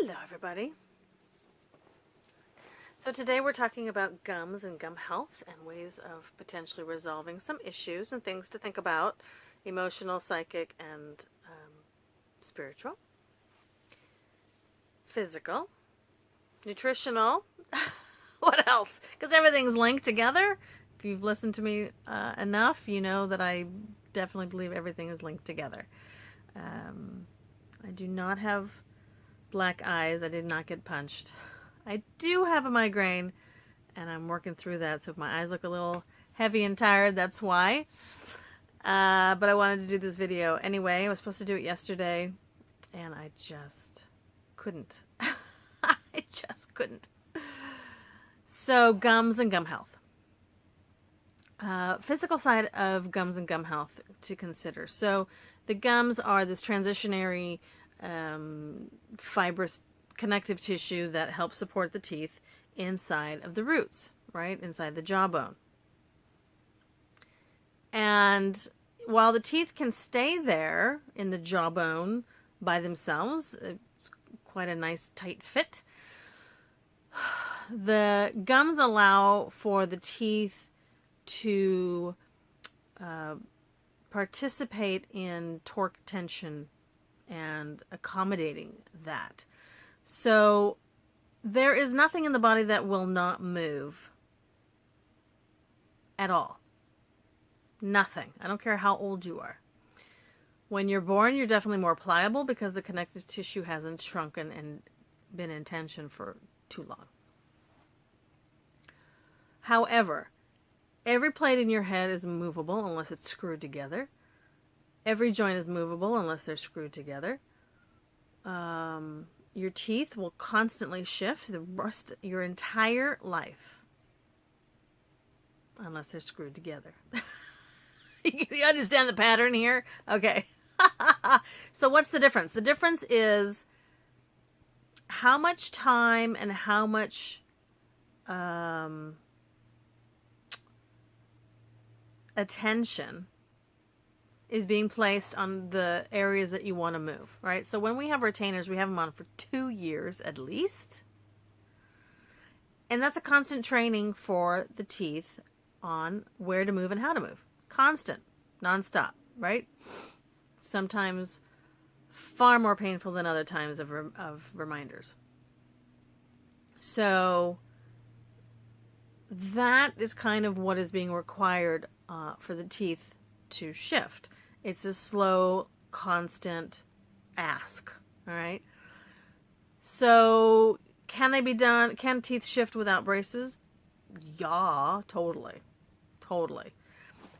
Hello everybody. So today we're talking about gums and gum health and ways of potentially resolving some issues and things to think about, emotional, psychic, and spiritual, physical, nutritional, what else? Because everything's linked together. If you've listened to me enough, you know that I definitely believe everything is linked together. I do not have black eyes. I did not get punched. I do have a migraine, and I'm working through that. So if my eyes look a little heavy and tired, that's why. But I wanted to do this video anyway. I was supposed to do it yesterday, and I just couldn't. I just couldn't. So gums and gum health. Physical side of gums and gum health to consider. So the gums are this transitionary fibrous connective tissue that helps support the teeth inside of the roots, right? Inside the jawbone. And while the teeth can stay there in the jawbone by themselves, it's quite a nice tight fit. The gums allow for the teeth to participate in torque tension and accommodating that. So there is nothing in the body that will not move at all. Nothing. I don't care how old you are. When you're born, you're definitely more pliable because the connective tissue hasn't shrunken and been in tension for too long. However, every plate in your head is movable unless it's screwed together. Every joint is movable unless they're screwed together. Your teeth will constantly shift the rest your entire life unless they're screwed together. You understand the pattern here? Okay. So what's the difference? The difference is how much time and how much attention is being placed on the areas that you want to move, right? So when we have retainers, we have them on for 2 years at least. And that's a constant training for the teeth on where to move and how to move. Constant, nonstop, right? Sometimes far more painful than other times of reminders. So that is kind of what is being required for the teeth to shift. It's a slow, constant ask. All right. So can they be done? Can teeth shift without braces? Yeah, totally. Totally.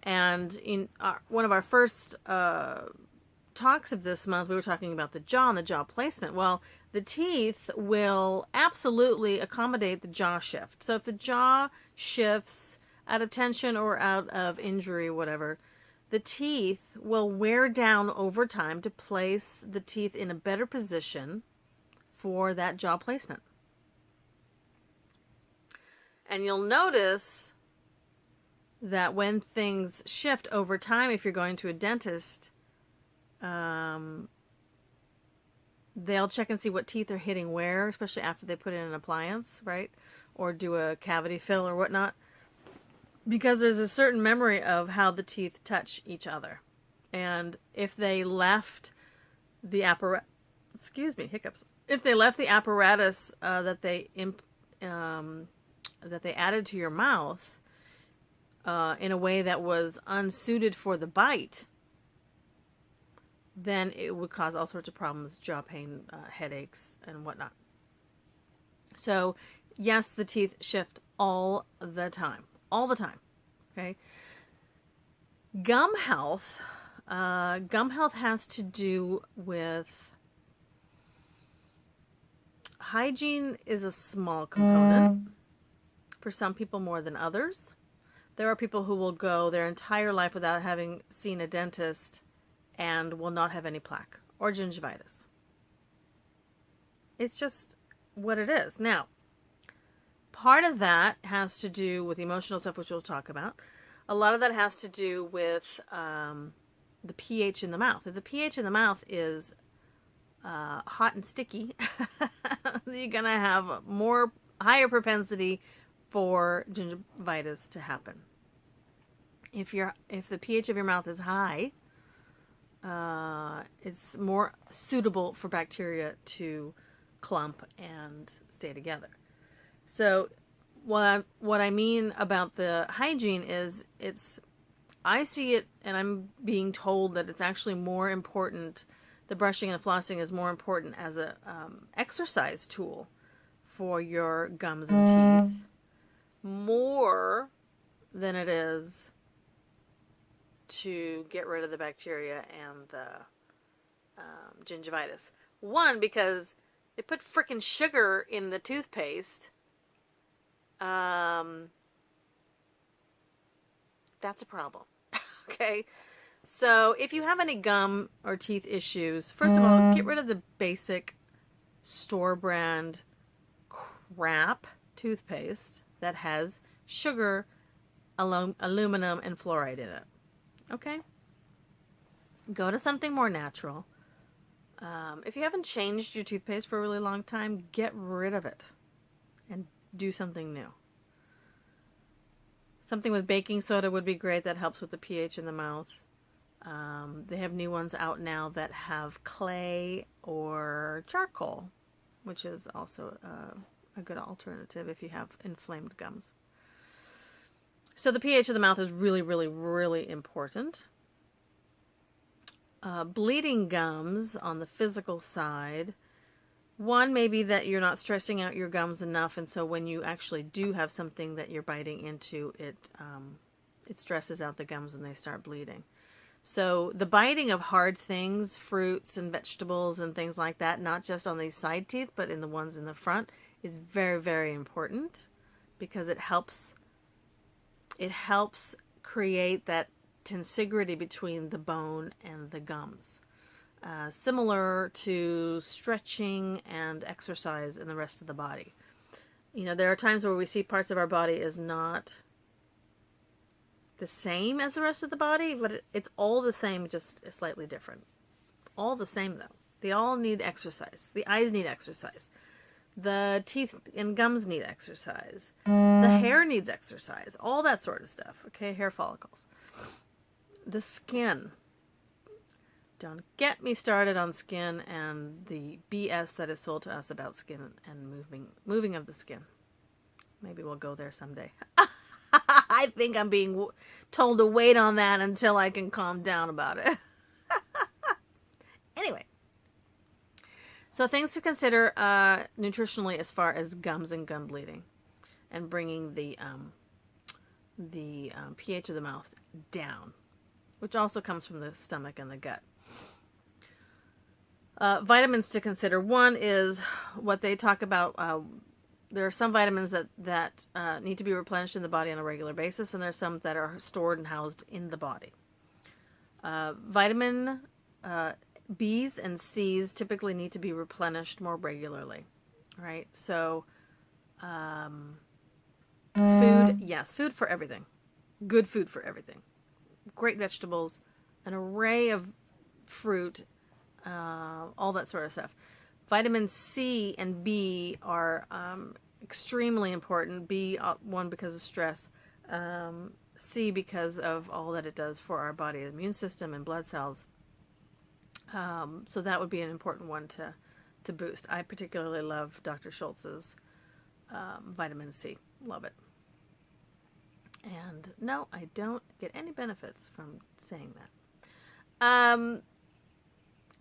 And in one of our first talks of this month, we were talking about the jaw and the jaw placement. Well, the teeth will absolutely accommodate the jaw shift. So if the jaw shifts out of tension or out of injury, whatever, the teeth will wear down over time to place the teeth in a better position for that jaw placement. And you'll notice that when things shift over time, if you're going to a dentist, they'll check and see what teeth are hitting where, especially after they put in an appliance, right? Or do a cavity fill or whatnot. Because there's a certain memory of how the teeth touch each other. And if they left the apparatus, if they left the apparatus that they added to your mouth in a way that was unsuited for the bite, then it would cause all sorts of problems, jaw pain, headaches, and whatnot. So, yes, the teeth shift all the time. All the time. Okay. Gum health has to do with hygiene is a small component. For some people more than others. There are people who will go their entire life without having seen a dentist and will not have any plaque or gingivitis. It's just what it is. Now, part of that has to do with emotional stuff, which we'll talk about. A lot of that has to do with the pH in the mouth. If the pH in the mouth is hot and sticky, you're going to have higher propensity for gingivitis to happen. If the pH of your mouth is high, it's more suitable for bacteria to clump and stay together. So what I mean about the hygiene is I see it, and I'm being told that it's actually more important, the brushing and flossing is more important as a exercise tool for your gums and teeth, more than it is to get rid of the bacteria and the gingivitis. One, because they put frickin' sugar in the toothpaste. That's a problem. Okay? So if you have any gum or teeth issues, first of all, get rid of the basic store brand crap toothpaste that has sugar, aluminum, and fluoride in it. Okay? Go to something more natural. If you haven't changed your toothpaste for a really long time, get rid of it and do something new. Something with baking soda would be great. That helps with the pH in the mouth. They have new ones out now that have clay or charcoal, which is also a good alternative if you have inflamed gums. So the pH of the mouth is really, really, really important. Bleeding gums on the physical side. One, maybe that you're not stressing out your gums enough, and so when you actually do have something that you're biting into, it stresses out the gums and they start bleeding. So the biting of hard things, fruits and vegetables and things like that, not just on these side teeth, but in the ones in the front, is very, very important because it helps create that tensegrity between the bone and the gums. Similar to stretching and exercise in the rest of the body. You know, there are times where we see parts of our body as not the same as the rest of the body, but it's all the same, just slightly different. All the same, though. They all need exercise. The eyes need exercise. The teeth and gums need exercise. The hair needs exercise. All that sort of stuff. Okay, hair follicles. The skin. Don't get me started on skin and the BS that is sold to us about skin and moving of the skin. Maybe we'll go there someday. I think I'm being told to wait on that until I can calm down about it. Anyway. So things to consider nutritionally as far as gums and gum bleeding and bringing the pH of the mouth down, which also comes from the stomach and the gut. Vitamins to consider. One is what they talk about. There are some vitamins that need to be replenished in the body on a regular basis, and there are some that are stored and housed in the body. Vitamin B's and C's typically need to be replenished more regularly, right? So, food, yes, food for everything. Good food for everything. Great vegetables, an array of fruit, all that sort of stuff. Vitamin C and B are extremely important. B, one, because of stress. C, because of all that it does for our body, immune system and blood cells. So that would be an important one to boost. I particularly love Dr. Schultz's vitamin C. Love it. And no, I don't get any benefits from saying that.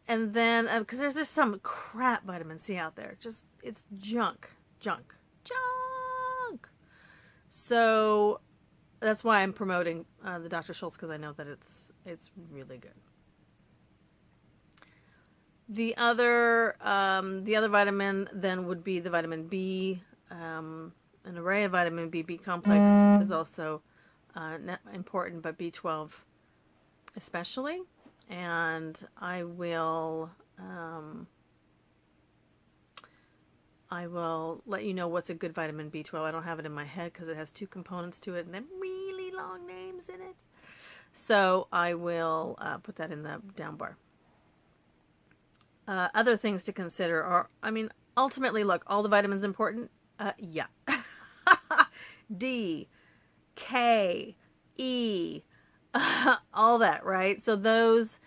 And then, because there's just some crap vitamin C out there. It's junk. So that's why I'm promoting the Dr. Schultz, because I know that it's really good. The other vitamin then would be the vitamin B. An array of vitamin B complex is also important, but B12 especially. And I will let you know what's a good vitamin B12. I don't have it in my head because it has two components to it and then really long names in it. So I will put that in the down bar. Other things to consider are, I mean, ultimately, look, all the vitamins important. Yeah. D, K, E, all that, right? So those,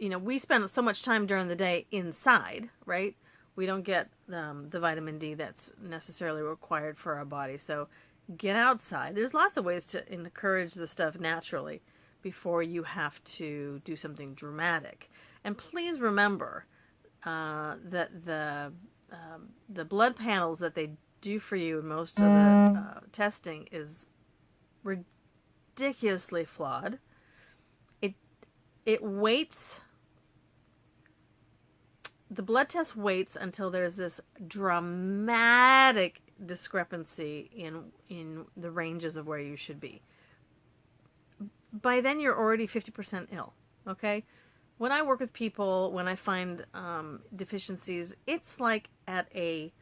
we spend so much time during the day inside, right? We don't get the vitamin D that's necessarily required for our body. So get outside. There's lots of ways to encourage the stuff naturally before you have to do something dramatic. And please remember that the blood panels that they do for you in most of the testing is ridiculously flawed. It waits. The blood test waits until there's this dramatic discrepancy in the ranges of where you should be. By then, you're already 50% ill. Okay. When I work with people, when I find deficiencies, it's like at a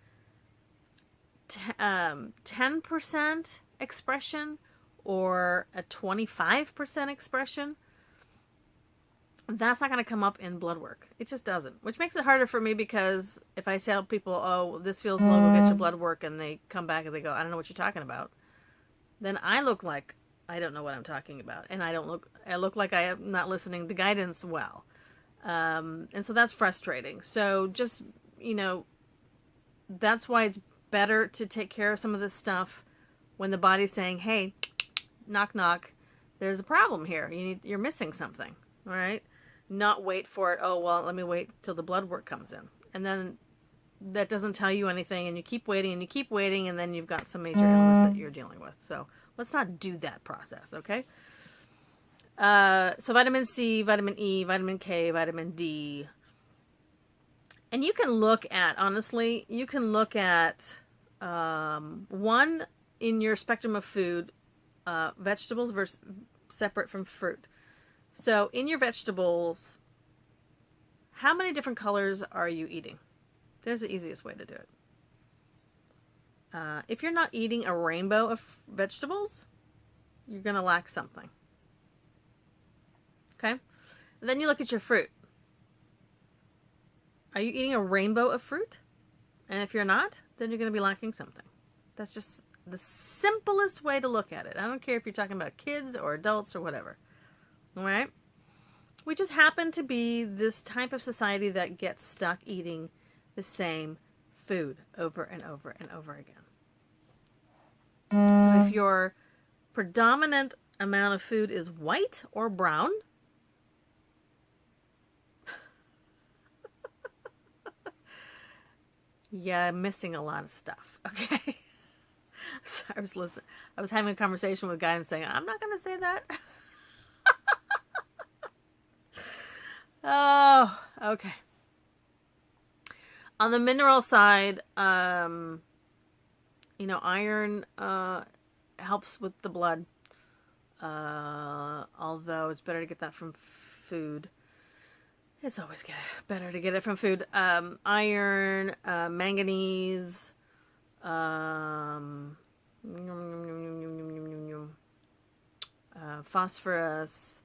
10% expression or a 25% expression. That's not going to come up in blood work. It just doesn't, which makes it harder for me because if I tell people, oh, this feels low, go get your blood work, and they come back and they go, I don't know what you're talking about, then I look like I don't know what I'm talking about, and I look like I am not listening to guidance well. And so that's frustrating. So just, that's why it's better to take care of some of this stuff when the body's saying, hey, knock, knock, there's a problem here. You're missing something. All right. Not wait for it. Oh, well, let me wait till the blood work comes in. And then that doesn't tell you anything. And you keep waiting and you keep waiting. And then you've got some major illness that you're dealing with. So let's not do that process. Okay. So vitamin C, vitamin E, vitamin K, vitamin D. And you can look at, honestly, one in your spectrum of food, vegetables versus separate from fruit. So in your vegetables, how many different colors are you eating? There's the easiest way to do it. If you're not eating a rainbow of vegetables, you're going to lack something. Okay? And then you look at your fruit. Are you eating a rainbow of fruit? And if you're not, then you're going to be lacking something. That's just the simplest way to look at it. I don't care if you're talking about kids or adults or whatever. All right? We just happen to be this type of society that gets stuck eating the same food over and over and over again. So if your predominant amount of food is white or brown, yeah, I'm missing a lot of stuff. Okay. So I was having a conversation with a guy and saying, I'm not going to say that. Oh, okay. On the mineral side, iron helps with the blood. Although it's better to get that from food. It's always better to get it from food. Iron, manganese, phosphorus,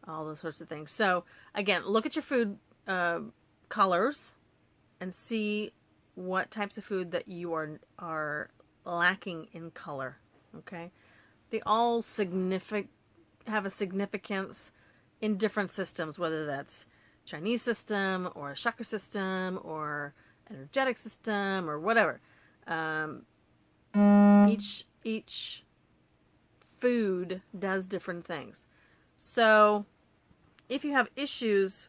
all those sorts of things. So again, look at your food colors and see what types of food that you are lacking in color. Okay, they all have a significance in different systems, whether that's Chinese system or a chakra system or energetic system or whatever. Each food does different things. So if you have issues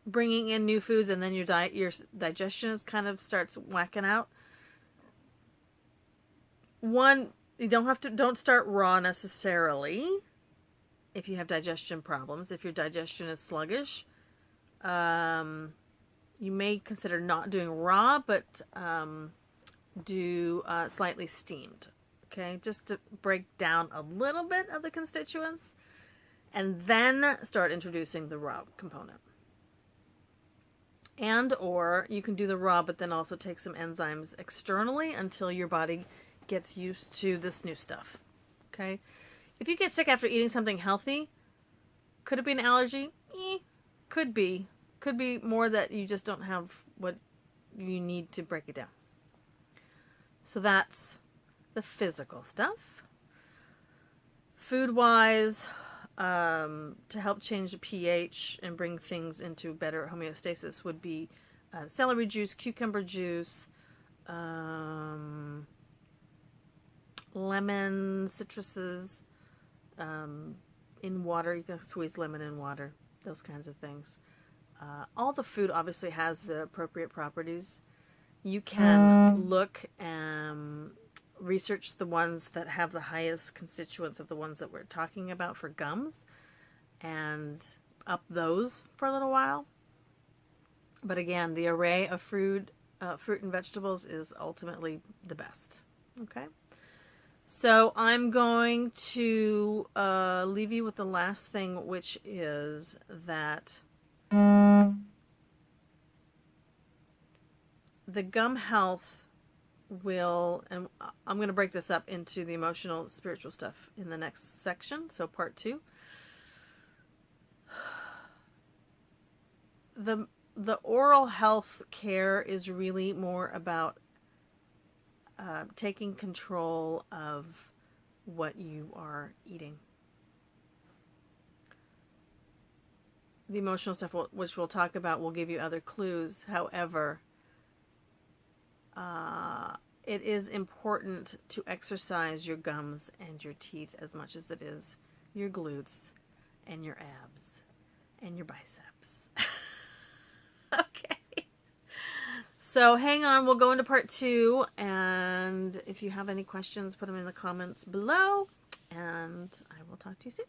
bringing in new foods and then your digestion is kind of starts whacking out, one, you don't start raw necessarily if you have digestion problems. If your digestion is sluggish, you may consider not doing raw, but do slightly steamed. Okay, just to break down a little bit of the constituents, and then start introducing the raw component. And or you can do the raw, but then also take some enzymes externally until your body gets used to this new stuff. Okay, if you get sick after eating something healthy, could it be an allergy? Could be more that you just don't have what you need to break it down. So that's the physical stuff. Food-wise, to help change the pH and bring things into better homeostasis would be celery juice, cucumber juice, lemon, citruses, in water. You can squeeze lemon in water, those kinds of things. All the food obviously has the appropriate properties. You can look and research the ones that have the highest constituents of the ones that we're talking about for gums and up those for a little while. But again, the array of fruit and vegetables is ultimately the best. Okay? So I'm going to leave you with the last thing, which is that the gum health will, and I'm going to break this up into the emotional, spiritual stuff in the next section, so part 2. The oral health care is really more about taking control of what you are eating. The emotional stuff, which we'll talk about, will give you other clues. However, it is important to exercise your gums and your teeth as much as it is your glutes and your abs and your biceps. Okay. So hang on, we'll go into part 2, and if you have any questions, put them in the comments below, and I will talk to you soon.